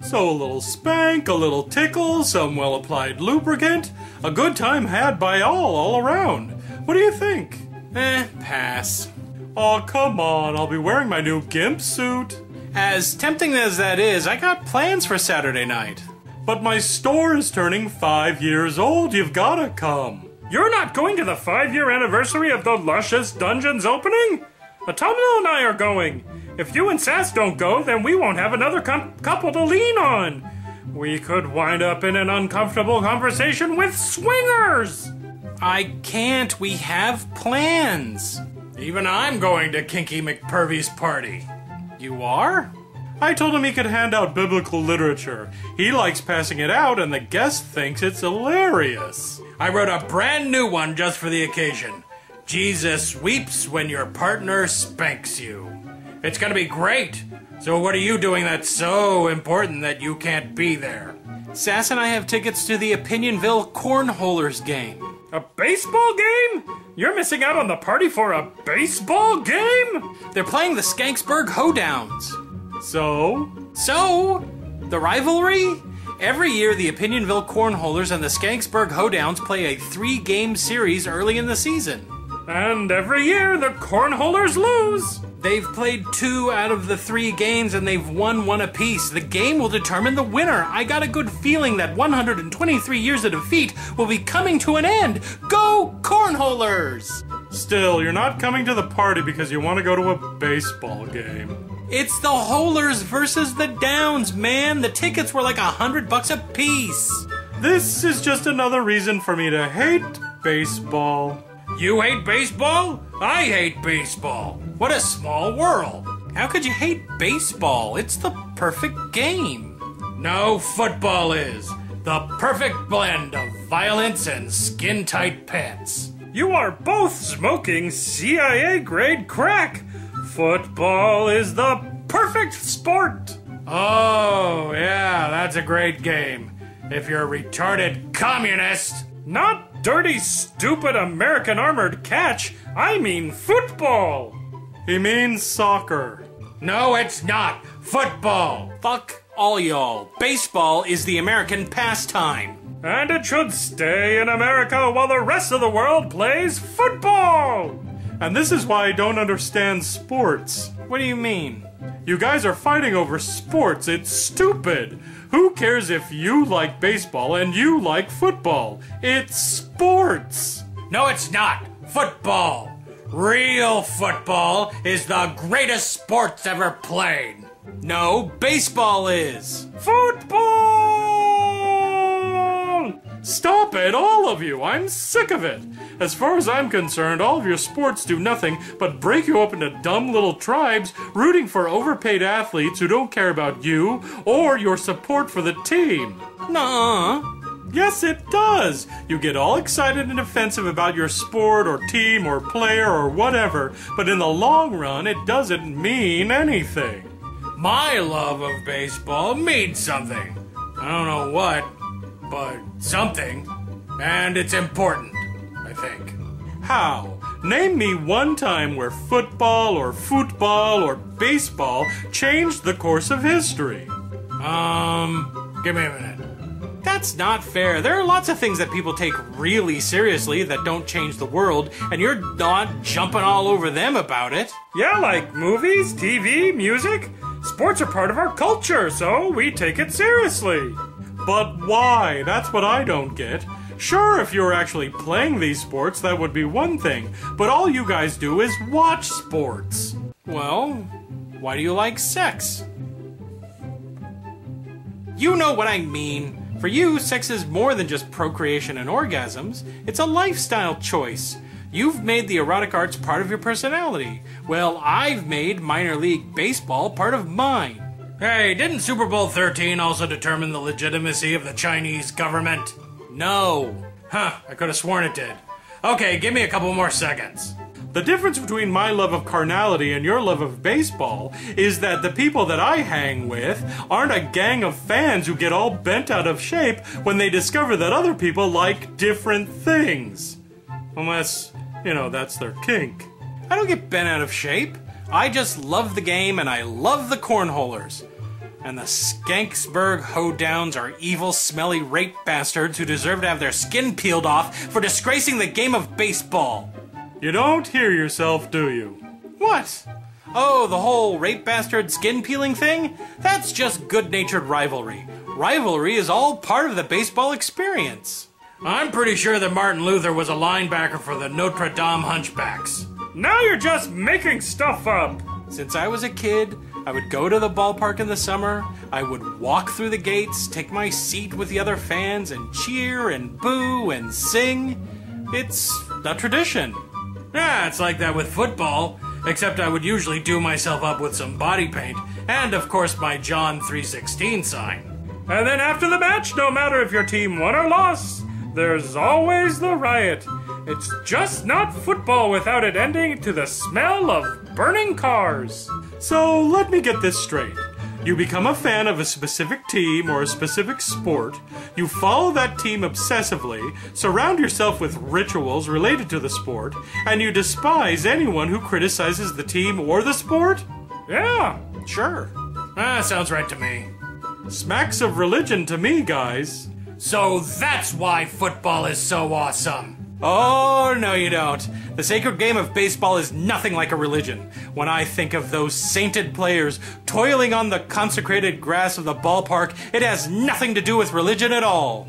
So a little spank, a little tickle, some well-applied lubricant. A good time had by all around. What do you think? Pass. Oh, come on, I'll be wearing my new gimp suit. As tempting as that is, I got plans for Saturday night. But my store is turning 5 years old, you've gotta come. You're not going to the 5-year anniversary of the Luscious Dungeons opening? Autumnal and I are going. If you and Sass don't go, then we won't have another couple to lean on. We could wind up in an uncomfortable conversation with swingers. I can't. We have plans. Even I'm going to Kinky McPurvy's party. You are? I told him he could hand out biblical literature. He likes passing it out, and the guest thinks it's hilarious. I wrote a brand new one just for the occasion. Jesus weeps when your partner spanks you. It's gonna be great. So what are you doing that's so important that you can't be there? Sass and I have tickets to the Opinion-Ville cornholers game. A baseball game? You're missing out on the party for a baseball game? They're playing the Skanksburg Hoedowns. So, the rivalry? Every year, the Opinion-Ville cornholers and the Skanksburg Hoedowns play a 3-game series early in the season. And every year, the cornholers lose. They've played 2 out of the 3 games and they've won 1 apiece. The game will determine the winner. I got a good feeling that 123 years of defeat will be coming to an end. Go cornholers! Still, you're not coming to the party because you want to go to a baseball game. It's the Holers versus the Downs, man. The tickets were like $100 a piece. This is just another reason for me to hate baseball. You hate baseball? I hate baseball. What a small world. How could you hate baseball? It's the perfect game. No, football is. The perfect blend of violence and skin-tight pants. You are both smoking CIA-grade crack. Football is the perfect sport. Oh, yeah, that's a great game. If you're a retarded communist. Not dirty, stupid American armored catch. I mean football. He means soccer. No, it's not. Football. Fuck all y'all. Baseball is the American pastime. And it should stay in America while the rest of the world plays football. And this is why I don't understand sports. What do you mean? You guys are fighting over sports. It's stupid. Who cares if you like baseball and you like football? It's sports. No, it's not. Football. Real football is the greatest sports ever played. No, baseball is. Football! Stop it, all of you. I'm sick of it. As far as I'm concerned, all of your sports do nothing but break you up into dumb little tribes rooting for overpaid athletes who don't care about you or your support for the team. Nuh-uh. Yes, it does. You get all excited and defensive about your sport or team or player or whatever, but in the long run, it doesn't mean anything. My love of baseball means something. I don't know what, but something. And it's important, I think. How? Name me one time where football or baseball changed the course of history. Give me a minute. That's not fair. There are lots of things that people take really seriously that don't change the world, and you're not jumping all over them about it. Yeah, like movies, TV, music. Sports are part of our culture, so we take it seriously. But why? That's what I don't get. Sure, if you were actually playing these sports, that would be one thing, but all you guys do is watch sports. Well, why do you like sex? You know what I mean. For you, sex is more than just procreation and orgasms. It's a lifestyle choice. You've made the erotic arts part of your personality. Well, I've made minor league baseball part of mine. Hey, didn't Super Bowl 13 also determine the legitimacy of the Chinese government? No. Huh, I could have sworn it did. Okay, give me a couple more seconds. The difference between my love of carnality and your love of baseball is that the people that I hang with aren't a gang of fans who get all bent out of shape when they discover that other people like different things. Unless, you know, that's their kink. I don't get bent out of shape. I just love the game and I love the cornholers. And the Skanksburg hoedowns are evil, smelly rape bastards who deserve to have their skin peeled off for disgracing the game of baseball. You don't hear yourself, do you? What? Oh, the whole rape bastard skin peeling thing? That's just good-natured rivalry. Rivalry is all part of the baseball experience. I'm pretty sure that Martin Luther was a linebacker for the Notre Dame Hunchbacks. Now you're just making stuff up. Since I was a kid, I would go to the ballpark in the summer, I would walk through the gates, take my seat with the other fans, and cheer and boo and sing. It's a tradition. Yeah, it's like that with football, except I would usually do myself up with some body paint, and of course my John 3:16 sign. And then after the match, no matter if your team won or lost, there's always the riot. It's just not football without it ending to the smell of burning cars. So let me get this straight. You become a fan of a specific team or a specific sport, you follow that team obsessively, surround yourself with rituals related to the sport, and you despise anyone who criticizes the team or the sport? Yeah, sure. Sounds right to me. Smacks of religion to me, guys. So that's why football is so awesome. Oh, no you don't. The sacred game of baseball is nothing like a religion. When I think of those sainted players toiling on the consecrated grass of the ballpark, it has nothing to do with religion at all.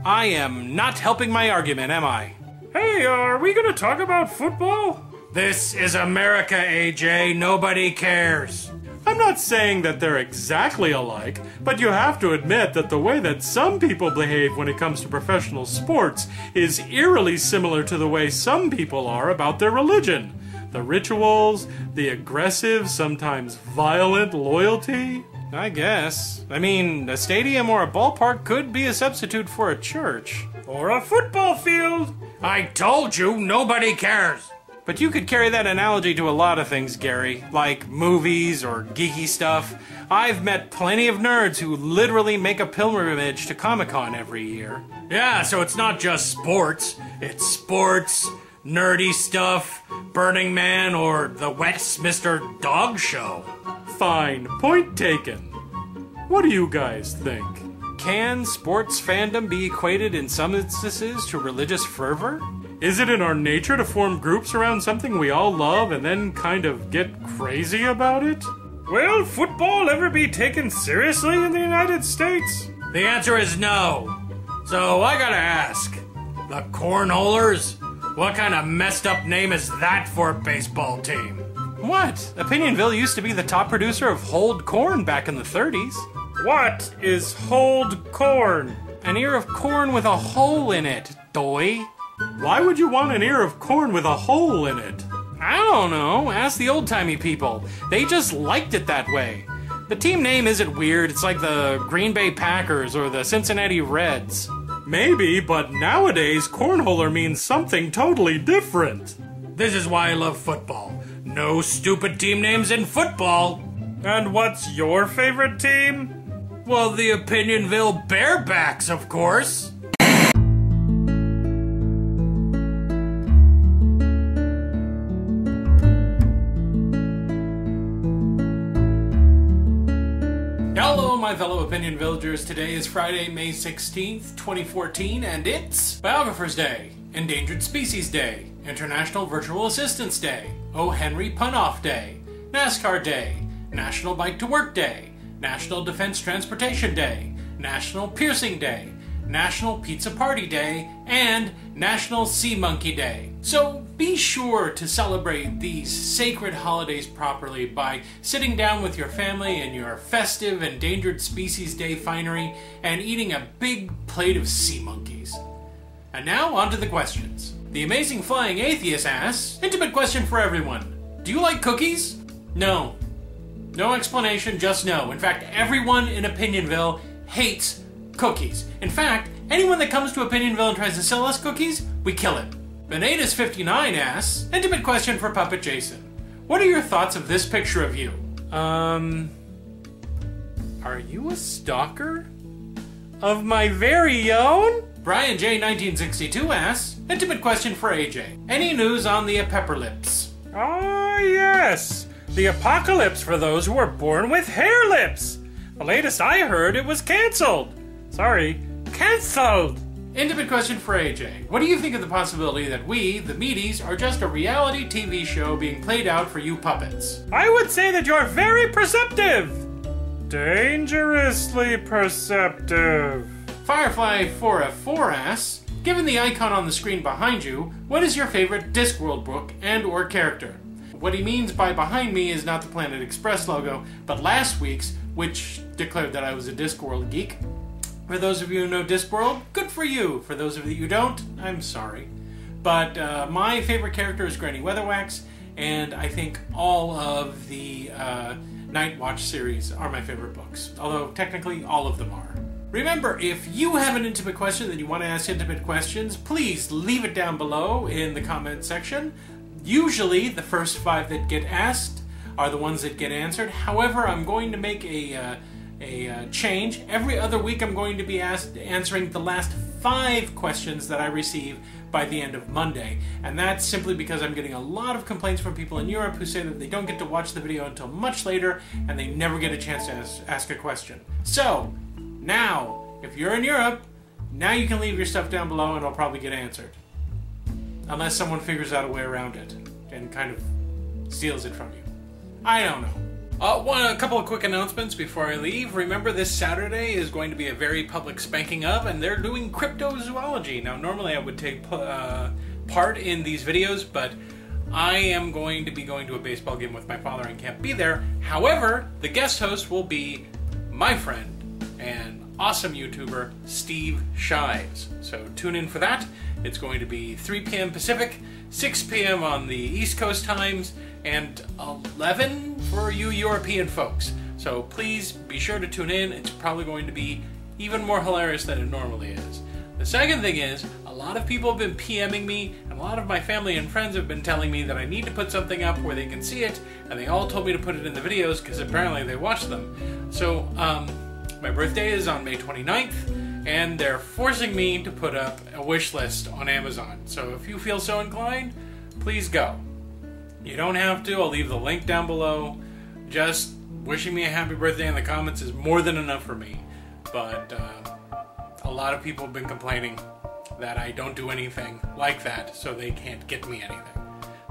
I am not helping my argument, am I? Hey, are we gonna talk about football? This is America, AJ. Nobody cares. I'm not saying that they're exactly alike, but you have to admit that the way that some people behave when it comes to professional sports is eerily similar to the way some people are about their religion. The rituals, the aggressive, sometimes violent loyalty. I guess. I mean, a stadium or a ballpark could be a substitute for a church. Or a football field. I told you, nobody cares. But you could carry that analogy to a lot of things, Gary, like movies or geeky stuff. I've met plenty of nerds who literally make a pilgrimage to Comic-Con every year. Yeah, so it's not just sports. It's sports, nerdy stuff, Burning Man, or the Westminster Dog Show. Fine, point taken. What do you guys think? Can sports fandom be equated in some instances to religious fervor? Is it in our nature to form groups around something we all love and then kind of get crazy about it? Will football ever be taken seriously in the United States? The answer is no. So I gotta ask, the cornholers? What kind of messed up name is that for a baseball team? What? Opinion-Ville used to be the top producer of Hold Corn back in the 30s. What is Hold Corn? An ear of corn with a hole in it, doy. Why would you want an ear of corn with a hole in it? I don't know. Ask the old-timey people. They just liked it that way. The team name isn't weird. It's like the Green Bay Packers or the Cincinnati Reds. Maybe, but nowadays cornholer means something totally different. This is why I love football. No stupid team names in football. And what's your favorite team? Well, the Opinion-Ville Bearbacks, of course. Hello, my fellow Opinion Villagers. Today is Friday, May 16th, 2014, and it's Biographers Day, Endangered Species Day, International Virtual Assistance Day, O. Henry Pun-Off Day, NASCAR Day, National Bike to Work Day, National Defense Transportation Day, National Piercing Day, National Pizza Party Day, and National Sea Monkey Day. So be sure to celebrate these sacred holidays properly by sitting down with your family in your festive Endangered Species Day finery and eating a big plate of sea monkeys. And now on to the questions. The Amazing Flying Atheist asks, intimate question for everyone. Do you like cookies? No. No explanation, just no. In fact, everyone in Opinion-Ville hates cookies. In fact, anyone that comes to Opinion-Ville and tries to sell us cookies, we kill it. Benatus59 asks, intimate question for Puppet Jason. What are your thoughts of this picture of you? Are you a stalker? Of my very own? Brian J1962 asks, intimate question for AJ. Any news on the Pepperlips? Ah, yes. The apocalypse for those who are born with hair lips. The latest I heard, it was canceled. Sorry, canceled. Intimate question for AJ. What do you think of the possibility that we, the meaties, are just a reality TV show being played out for you puppets? I would say that you're very perceptive. Dangerously perceptive. Firefly4F4 asks, given the icon on the screen behind you, what is your favorite Discworld book and or character? What he means by behind me is not the Planet Express logo, but last week's, which declared that I was a Discworld geek. For those of you who know Discworld, good for you. For those of you who don't, I'm sorry. But my favorite character is Granny Weatherwax, and I think all of the Night Watch series are my favorite books. Although, technically, all of them are. Remember, if you have an intimate question that you want to ask intimate questions, please leave it down below in the comment section. Usually, the first 5 that get asked are the ones that get answered. However, I'm going to make a change. Every other week I'm going to be answering the last 5 questions that I receive by the end of Monday. And that's simply because I'm getting a lot of complaints from people in Europe who say that they don't get to watch the video until much later and they never get a chance to ask a question. So, now, if you're in Europe, now you can leave your stuff down below and it'll probably get answered. Unless someone figures out a way around it and kind of steals it from you. I don't know. A couple of quick announcements before I leave. Remember, this Saturday is going to be a very public spanking of, and they're doing Cryptozoology. Now, normally I would take part in these videos, but I am going to be going to a baseball game with my father and can't be there. However, the guest host will be my friend and awesome YouTuber, Steve Shives. So tune in for that. It's going to be 3 p.m. Pacific, 6 p.m. on the East Coast times, and 11 for you European folks. So please be sure to tune in. It's probably going to be even more hilarious than it normally is. The second thing is, a lot of people have been PMing me, and a lot of my family and friends have been telling me that I need to put something up where they can see it, and they all told me to put it in the videos because apparently they watch them. So, my birthday is on May 29th, and they're forcing me to put up a wish list on Amazon. So if you feel so inclined, please go. You don't have to. I'll leave the link down below. Just wishing me a happy birthday in the comments is more than enough for me. But a lot of people have been complaining that I don't do anything like that, so they can't get me anything.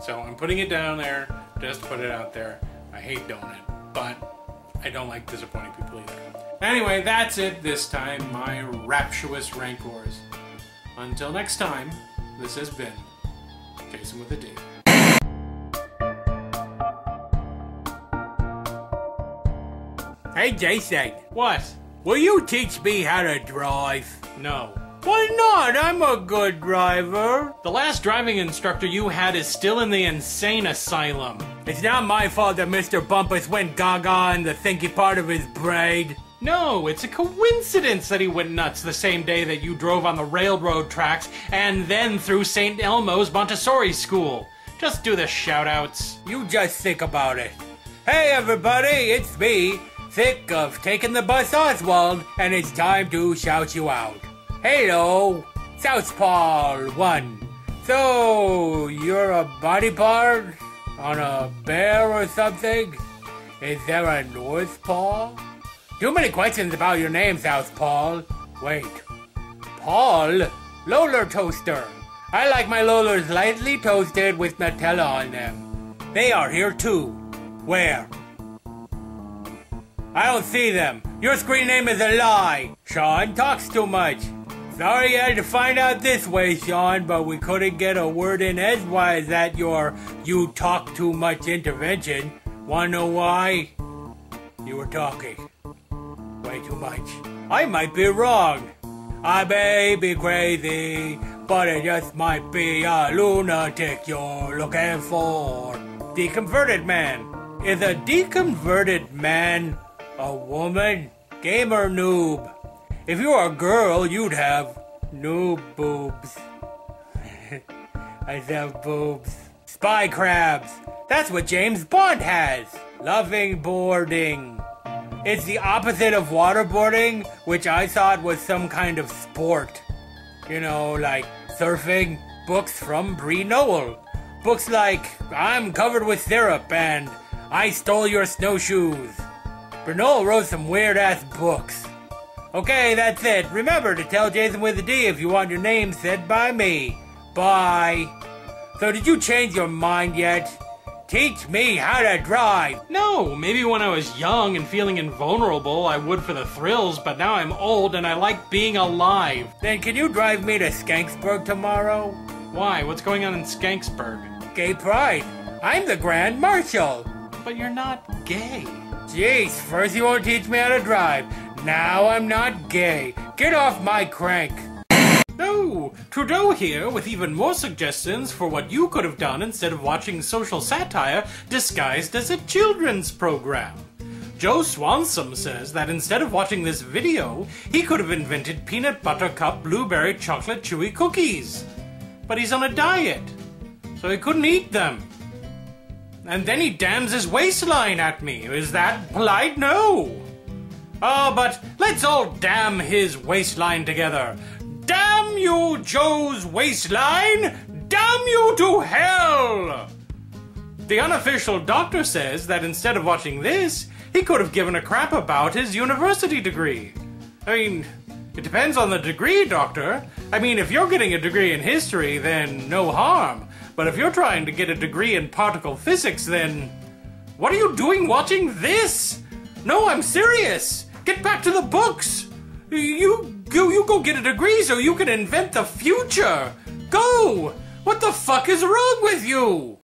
So I'm putting it down there, just put it out there. I hate doing it, but I don't like disappointing people either. Anyway, that's it this time, my rapturous rancors. Until next time, this has been Jason with a D. Hey Jason, What? will you teach me how to drive? No. Why not? I'm a good driver. The last driving instructor you had is still in the insane asylum. It's not my fault that Mr. Bumpus went gaga in the thinky part of his brain. No, it's a coincidence that he went nuts the same day that you drove on the railroad tracks and then through St. Elmo's Montessori School. Just do the shoutouts. You just think about it. Hey everybody, it's me, sick of taking the bus Oswald, and it's time to shout you out. Hello, Southpaw 1. So, you're a body part? On a bear or something? Is there a North Paw? Too many questions about your name, Southpaw. Wait. Paul? Lolar toaster. I like my Lolars lightly toasted with Nutella on them. They are here too. Where? I don't see them. Your screen name is a lie. Sean talks too much. Sorry you had to find out this way, Sean, but we couldn't get a word in edgewise at your you talk too much intervention. Wanna know why? You were talking way too much. I might be wrong. I may be crazy, but it just might be a lunatic you're looking for. Deconverted man. Is a deconverted man a woman? Gamer noob. If you were a girl, you'd have noob boobs. I have boobs. Spy crabs. That's what James Bond has. Loving boarding. It's the opposite of waterboarding, which I thought was some kind of sport. You know, like surfing. Books from Bree Noel. Books like I'm covered with syrup and I stole your snowshoes. Bernal wrote some weird-ass books. Okay, that's it. Remember to tell Jason with a D if you want your name said by me. Bye. So did you change your mind yet? Teach me how to drive. No, maybe when I was young and feeling invulnerable, I would for the thrills, but now I'm old and I like being alive. Then can you drive me to Skanksburg tomorrow? Why? What's going on in Skanksburg? Gay pride. I'm the Grand Marshal. But you're not gay. Jeez, first you won't teach me how to drive. Now I'm not gay. Get off my crank. No, Trudeau here with even more suggestions for what you could have done instead of watching social satire disguised as a children's program. Joe Swanson says that instead of watching this video, he could have invented peanut butter cup blueberry chocolate chewy cookies. But he's on a diet, so he couldn't eat them. And then he damns his waistline at me. Is that polite? No. Oh, but let's all damn his waistline together. Damn you, Joe's waistline! Damn you to hell! The unofficial doctor says that instead of watching this, he could have given a crap about his university degree. I mean, it depends on the degree, doctor. I mean, if you're getting a degree in history, then no harm. But if you're trying to get a degree in particle physics, then what are you doing watching this? No, I'm serious. Get back to the books. You go get a degree so you can invent the future. Go! What the fuck is wrong with you?